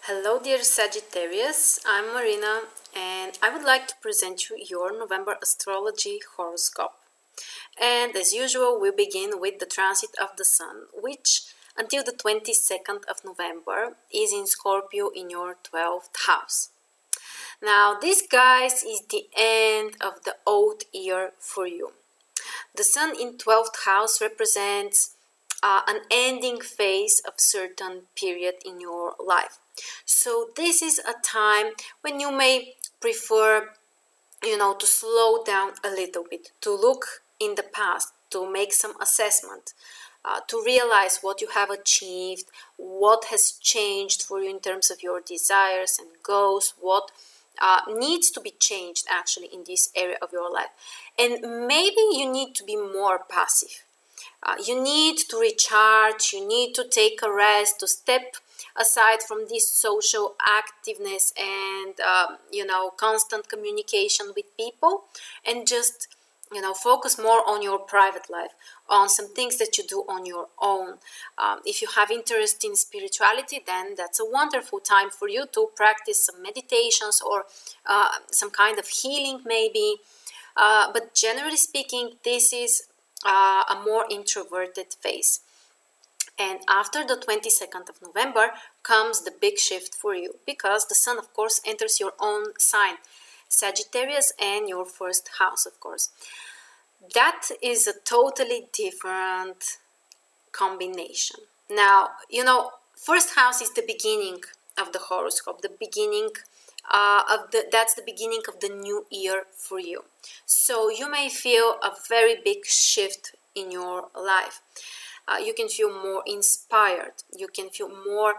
Hello dear Sagittarius, I'm Marina and I would like to present you your November astrology horoscope. And as usual, we begin with the transit of the Sun, which until the 22nd of November is in Scorpio in your 12th house. Now this, guys, is the end of the old year for you. The Sun in 12th house represents an ending phase of certain period in your life. So this is a time when you may prefer, to slow down a little bit, to look in the past, to make some assessment, to realize what you have achieved, what has changed for you in terms of your desires and goals, what needs to be changed actually in this area of your life. And maybe you need to be more passive. You need to recharge, you need to take a rest, to step aside from this social activeness and constant communication with people, and just focus more on your private life, on some things that you do on your own. If you have interest in spirituality, then that's a wonderful time for you to practice some meditations or some kind of healing maybe, but generally speaking, this is a more introverted phase. And after the 22nd of November comes the big shift for you, because the Sun, of course, enters your own sign, Sagittarius, and your first house, of course. That is a totally different combination. Now, first house is the beginning of the horoscope, the beginning that's the beginning of the new year for you. So you may feel a very big shift in your life. You can feel more inspired, you can feel more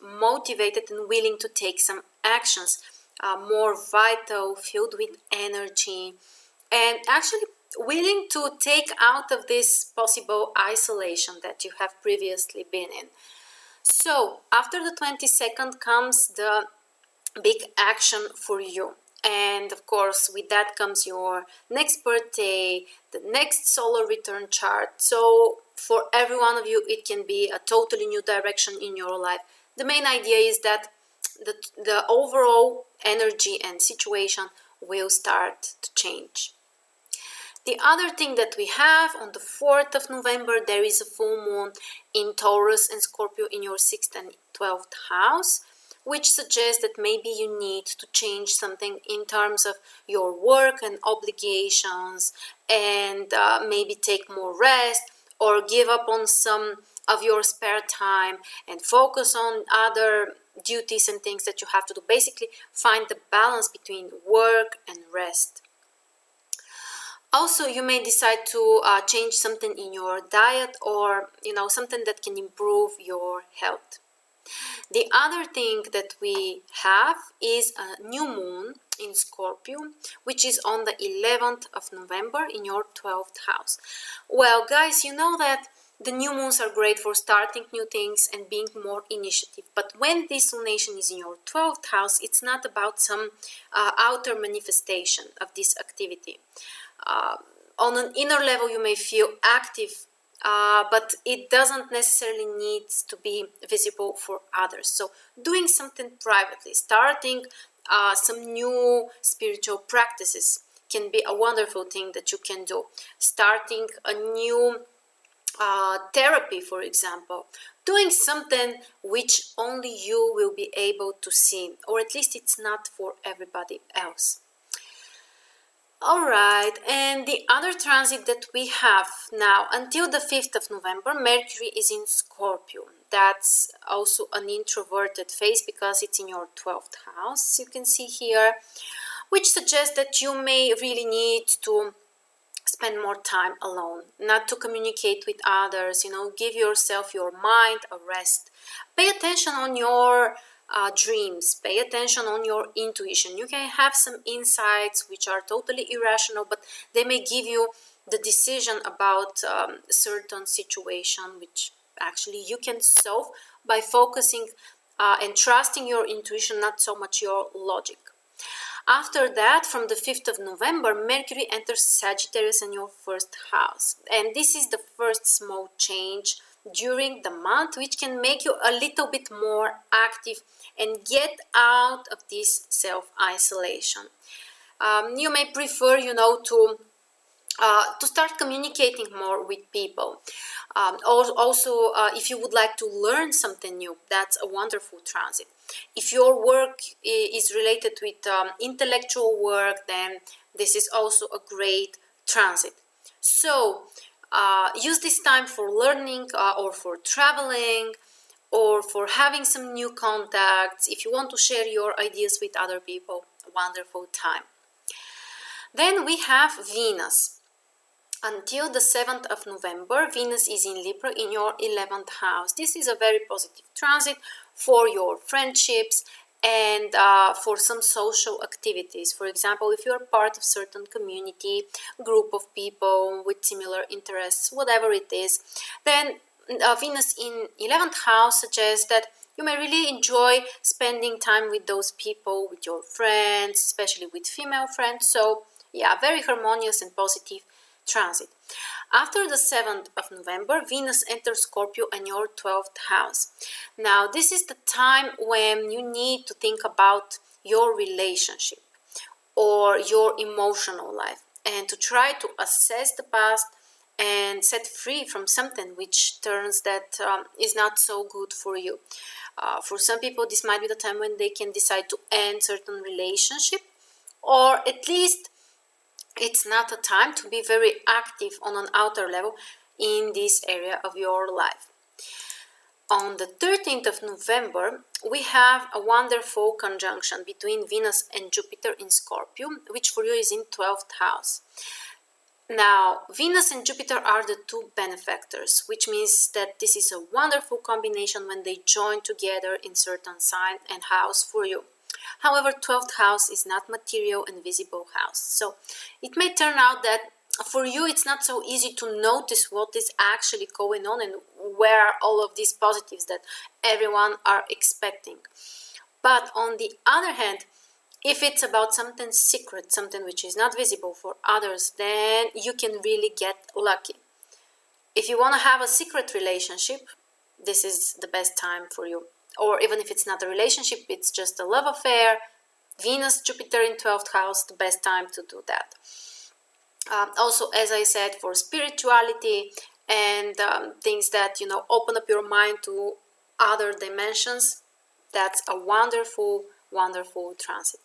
motivated and willing to take some actions, more vital, filled with energy, and actually willing to take out of this possible isolation that you have previously been in. So after the 22nd comes the big action for you. And of course, with that comes your next birthday, the next solar return chart. So for every one of you, it can be a totally new direction in your life. The main idea is that the overall energy and situation will start to change. The other thing that we have on the 4th of November, there is a full moon in Taurus and Scorpio in your 6th and 12th house, which suggests that maybe you need to change something in terms of your work and obligations, and maybe take more rest or give up on some of your spare time and focus on other duties and things that you have to do. Basically, find the balance between work and rest. Also, you may decide to change something in your diet, or something that can improve your health. The other thing that we have is a new moon in Scorpio, which is on the 11th of November in your 12th house. Well, guys, you know that the new moons are great for starting new things and being more initiative. But when this lunation is in your 12th house, it's not about some outer manifestation of this activity. On an inner level, you may feel active, but it doesn't necessarily need to be visible for others. So doing something privately, starting some new spiritual practices can be a wonderful thing that you can do. Starting a new therapy, for example, doing something which only you will be able to see, or at least it's not for everybody else. Alright, and the other transit that we have now until the 5th of November, Mercury is in Scorpio. That's also an introverted phase because it's in your 12th house, you can see here, which suggests that you may really need to spend more time alone, not to communicate with others, give yourself, your mind a rest. Pay attention on your dreams, pay attention on your intuition. You can have some insights which are totally irrational, but they may give you the decision about a certain situation which actually you can solve by focusing and trusting your intuition, not so much your logic. After that, from the 5th of November, Mercury enters Sagittarius in your first house. And this is the first small change during the month, which can make you a little bit more active and get out of this self-isolation. You may prefer, to start communicating more with people. Also, if you would like to learn something new, that's a wonderful transit. If your work is related with intellectual work, then this is also a great transit. So use this time for learning or for traveling or for having some new contacts. If you want to share your ideas with other people, a wonderful time. Then we have Venus. Until the 7th of November, Venus is in Libra in your 11th house. This is a very positive transit for your friendships and for some social activities. For example, if you're part of certain community, group of people with similar interests, whatever it is, then Venus in 11th house suggests that you may really enjoy spending time with those people, with your friends, especially with female friends. So yeah, very harmonious and positive transit. After the 7th of November, Venus enters Scorpio in your 12th house. Now, this is the time when you need to think about your relationship or your emotional life and to try to assess the past and set free from something which turns that is not so good for you. For some people, this might be the time when they can decide to end certain relationship, or at least it's not a time to be very active on an outer level in this area of your life. On the 13th of November, we have a wonderful conjunction between Venus and Jupiter in Scorpio, which for you is in 12th house. Now, Venus and Jupiter are the two benefactors, which means that this is a wonderful combination when they join together in certain sign and house for you. However, 12th house is not material and visible house. So it may turn out that for you it's not so easy to notice what is actually going on and where are all of these positives that everyone are expecting. But on the other hand, if it's about something secret, something which is not visible for others, then you can really get lucky. If you want to have a secret relationship, this is the best time for you. Or even if it's not a relationship, it's just a love affair, Venus, Jupiter in 12th house, the best time to do that. Also, as I said, for spirituality and things that, open up your mind to other dimensions, that's a wonderful, wonderful transit.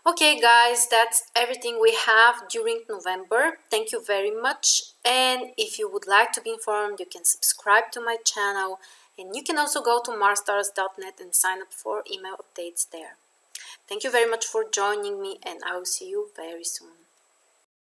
Okay, guys, that's everything we have during November. Thank you very much. And if you would like to be informed, you can subscribe to my channel. And you can also go to MarStars.net and sign up for email updates there. Thank you very much for joining me, and I will see you very soon.